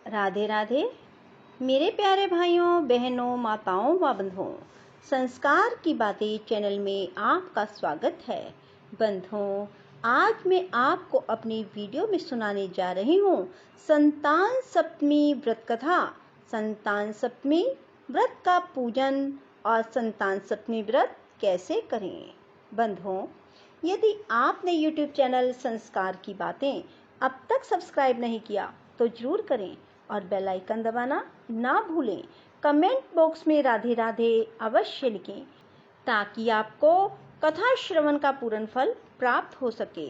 राधे राधे मेरे प्यारे भाइयों बहनों माताओं व बंधुओं, संस्कार की बातें चैनल में आपका स्वागत है। बंधुओं, आज मैं आपको अपनी वीडियो में सुनाने जा रही हूँ संतान सप्तमी व्रत कथा। संतान सप्तमी व्रत का पूजन और संतान सप्तमी व्रत कैसे करें। बंधुओं, यदि आपने YouTube चैनल संस्कार की बातें अब तक सब्सक्राइब नहीं किया तो जरूर करें और बेल आइकन दबाना ना भूलें। कमेंट बॉक्स में राधे राधे अवश्य लिखें ताकि आपको कथा श्रवण का पूर्ण फल प्राप्त हो सके।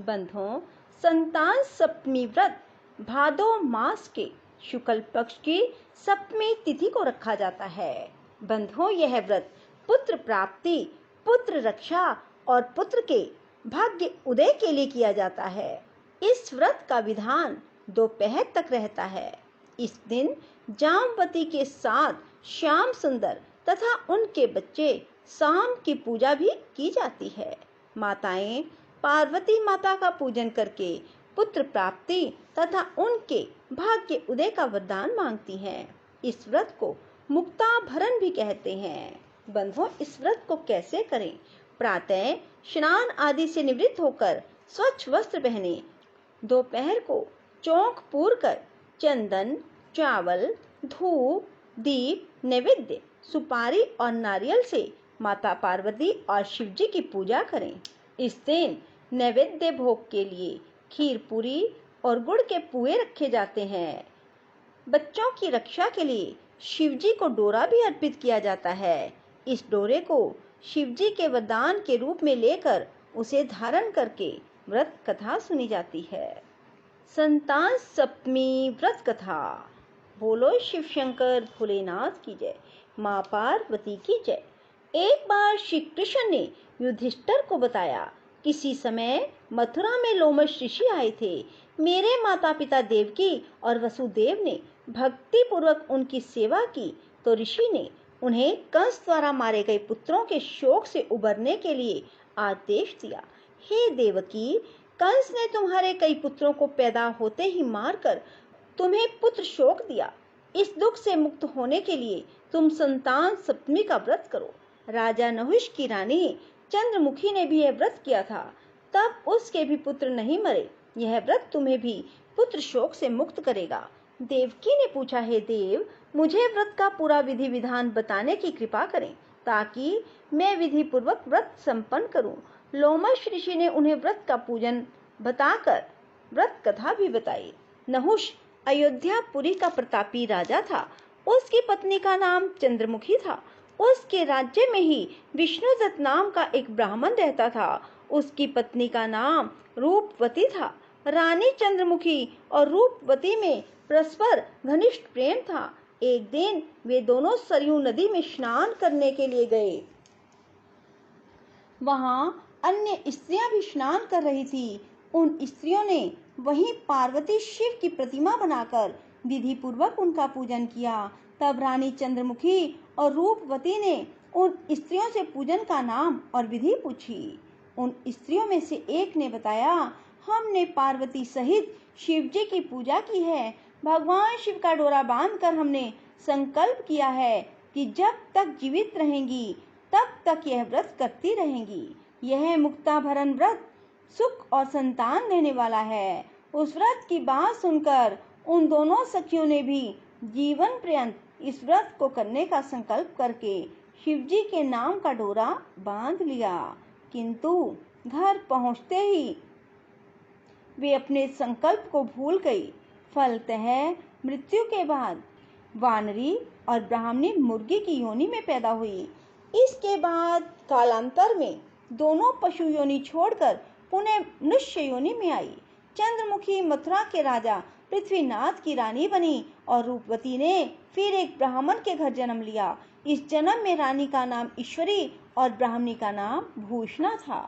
बंधुओं, संतान सप्तमी व्रत भादो मास के शुक्ल पक्ष की सप्तमी तिथि को रखा जाता है। बंधुओं, यह व्रत पुत्र प्राप्ति, पुत्र रक्षा और पुत्र के भाग्य उदय के लिए किया जाता है। इस व्रत का विधान दोपहर तक रहता है। इस दिन जामवती के साथ श्याम सुंदर तथा उनके बच्चे शाम की पूजा भी की जाती है। माताएं पार्वती माता का पूजन करके पुत्र प्राप्ति तथा उनके भाग्य उदय का वरदान मांगती हैं। इस व्रत को मुक्ताभरण भी कहते हैं। बंधुओं, इस व्रत को कैसे करें। प्रातः स्नान आदि से निवृत्त होकर स्वच्छ वस्त्र पहने। दोपहर को चौक पूर कर चंदन, चावल, धूप, दीप, नैवेद्य, सुपारी और नारियल से माता पार्वती और शिव जी की पूजा करें। इस दिन नैवेद्य भोग के लिए खीर पूरी और गुड़ के पुए रखे जाते हैं। बच्चों की रक्षा के लिए शिव जी को डोरा भी अर्पित किया जाता है। इस डोरे को शिव जी के वरदान के रूप में लेकर उसे धारण करके व्रत कथा सुनी जाती है। संतान सप्तमी व्रत कथा। बोलो शिव शंकर भोलेनाथ की जय, माँ पार्वती की जय। एक बार श्री कृष्ण ने युधिष्ठिर को बताया, किसी समय मथुरा में लोमश ऋषि आए थे। मेरे माता पिता देवकी और वसुदेव ने भक्ति पूर्वक उनकी सेवा की तो ऋषि ने उन्हें कंस द्वारा मारे गए पुत्रों के शोक से उबरने के लिए आदेश दिया। हे देवकी, कंस ने तुम्हारे कई पुत्रों को पैदा होते ही मारकर तुम्हें पुत्र शोक दिया। इस दुख से मुक्त होने के लिए तुम संतान सप्तमी का व्रत करो। राजा नहुष की रानी चंद्रमुखी ने भी यह व्रत किया था, तब उसके भी पुत्र नहीं मरे। यह व्रत तुम्हें भी पुत्र शोक से मुक्त करेगा। देवकी ने पूछा, हे देव, मुझे व्रत का पूरा विधि विधान बताने की कृपा करें ताकि मैं विधि पूर्वक व्रत संपन्न करूं। लोमश ऋषि ने उन्हें व्रत का पूजन बताकर व्रत कथा भी बताई। नहुष अयोध्यापुरी का प्रतापी राजा था। उसकी पत्नी का नाम चंद्रमुखी था। उसके राज्य में ही विष्णुदत्त नाम का एक ब्राह्मण रहता था। उसकी पत्नी का नाम रूपवती था। रानी चंद्रमुखी और रूपवती में परस्पर घनिष्ठ प्रेम था। एक दिन वे दोनों सरयू नदी में स्नान करने के लिए गए। वहां अन्य स्त्रियां भी स्नान कर रही थी। उन स्त्रियों ने वहीं पार्वती शिव की प्रतिमा बनाकर विधि पूर्वक उनका पूजन किया। तब रानी चंद्रमुखी और रूपवती ने उन स्त्रियों से पूजन का नाम और विधि पूछी। उन स्त्रियों में से एक ने बताया, हमने पार्वती सहित शिव जी की पूजा की है। भगवान शिव का डोरा बांधकर हमने संकल्प किया है कि जब तक जीवित रहेंगी तब तक यह व्रत करती रहेंगी। यह मुक्ताभरण व्रत सुख और संतान देने वाला है। उस व्रत की बात सुनकर उन दोनों सखियों ने भी जीवन पर्यंत इस व्रत को करने का संकल्प करके शिव जी के नाम का डोरा बांध लिया। किंतु घर पहुंचते ही वे अपने संकल्प को भूल गई। फलतः मृत्यु के बाद वानरी और ब्राह्मणी मुर्गी की योनि में पैदा हुई। इसके बाद कालांतर में दोनों पशु योनि छोड़कर पुनः मनुष्य योनि में आई। चंद्रमुखी मथुरा के राजा पृथ्वीनाथ की रानी बनी और रूपवती ने फिर एक ब्राह्मण के घर जन्म लिया। इस जन्म में रानी का नाम ईश्वरी और ब्राह्मणी का नाम भूषणा था।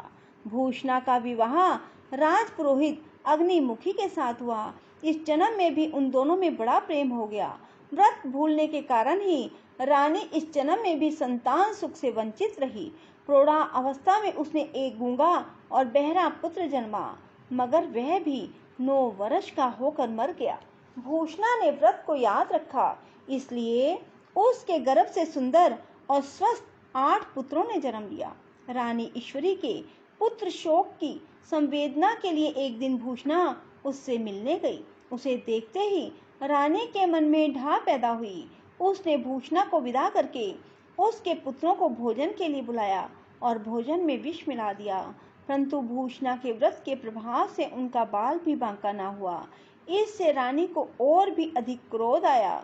भूषणा का विवाह राजपुरोहित अग्निमुखी के साथ हुआ। इस जन्म में भी उन दोनों में बड़ा प्रेम हो गया। व्रत भूलने के कारण ही रानी इस जन्म में भी संतान सुख से वंचित रही। प्रौढ़ा अवस्था में उसने एक गूंगा और बहरा पुत्र जन्मा, मगर वह भी 9 वर्ष का होकर मर गया। भूषणा ने व्रत को याद रखा, इसलिए उसके गर्भ से सुंदर और स्वस्थ 8 पुत्रों ने जन्म लिया। रानी ईश्वरी के पुत्र शोक की संवेदना के लिए एक दिन भूषणा उससे मिलने गई। उसे देखते ही रानी के मन में ढाह पैदा हुई। उसने भूषणा को विदा करके उसके पुत्रों को भोजन के लिए बुलाया और भोजन में विष मिला दिया, परंतु भूषणा के व्रत के प्रभाव से उनका बाल भी बांका ना हुआ। इससे रानी को और भी अधिक क्रोध आया।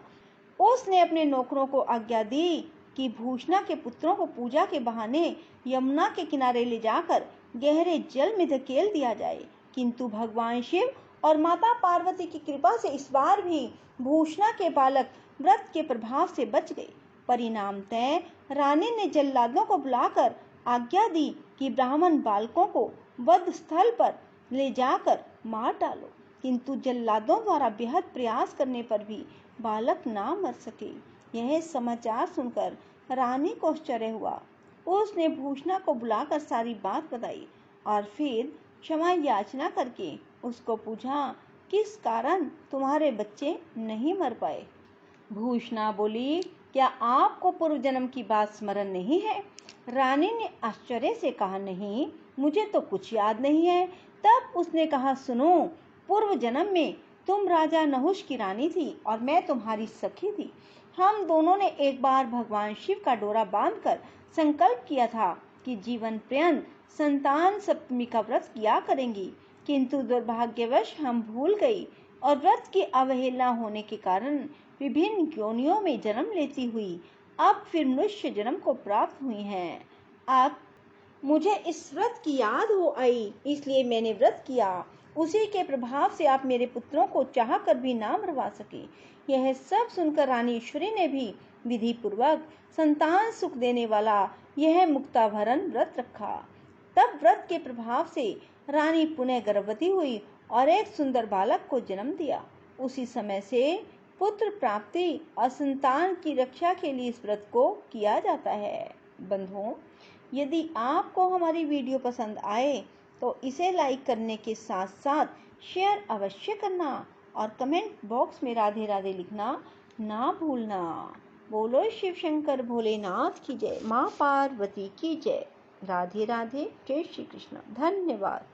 उसने अपने नौकरों को आज्ञा दी कि भूषणा के पुत्रों को पूजा के बहाने यमुना के किनारे ले जाकर गहरे जल में धकेल दिया जाए, किंतु भगवान शिव और माता पार्वती की कृपा से इस बार भी भूषणा के बालक व्रत के प्रभाव से बच गए। परिणामतः रानी ने जल्लादों को बुलाकर आज्ञा दी कि ब्राह्मण बालकों को वध स्थल पर ले जाकर मार डालो, किंतु जल्लादों द्वारा बेहद प्रयास करने पर भी बालक ना मर सके। यह समाचार सुनकर रानी को आश्चर्य हुआ। उसने भूषणा को बुलाकर सारी बात बताई और फिर क्षमा याचना करके उसको पूछा, किस कारण तुम्हारे बच्चे नहीं मर पाए? भूषणा बोली, क्या आपको पूर्व जन्म की बात स्मरण नहीं है? रानी ने आश्चर्य से कहा, नहीं, मुझे तो कुछ याद नहीं है। तब उसने कहा, सुनो, पूर्व जन्म में तुम राजा नहुष की रानी थी और मैं तुम्हारी सखी थी। हम दोनों ने एक बार भगवान शिव का डोरा बांधकर संकल्प किया था कि जीवन पर्यंत संतान सप्तमी का व्रत किया करेंगी, किंतु दुर्भाग्यवश हम भूल गई और व्रत की अवहेलना होने के कारण विभिन्न योनियों में जन्म लेती हुई अब फिर मनुष्य जन्म को प्राप्त हुई हैं। अब मुझे इस व्रत की याद हो आई, इसलिए मैंने व्रत किया। उसी के प्रभाव से आप मेरे पुत्रों को चाह कर भी ना मरवा सके। यह सब सुनकर रानी ईश्वरी ने भी विधि पूर्वक संतान सुख देने वाला यह मुक्ताभरण व्रत रखा। तब व्रत के प्रभाव से रानी पुनः गर्भवती हुई और एक सुंदर बालक को जन्म दिया। उसी समय से पुत्र प्राप्ति और संतान की रक्षा के लिए इस व्रत को किया जाता है। बंधुओं, यदि आपको हमारी वीडियो पसंद आए तो इसे लाइक करने के साथ साथ शेयर अवश्य करना और कमेंट बॉक्स में राधे राधे लिखना ना भूलना। बोलो शिव शंकर भोलेनाथ की जय, माँ पार्वती की जय। राधे राधे, जय श्री कृष्ण। धन्यवाद।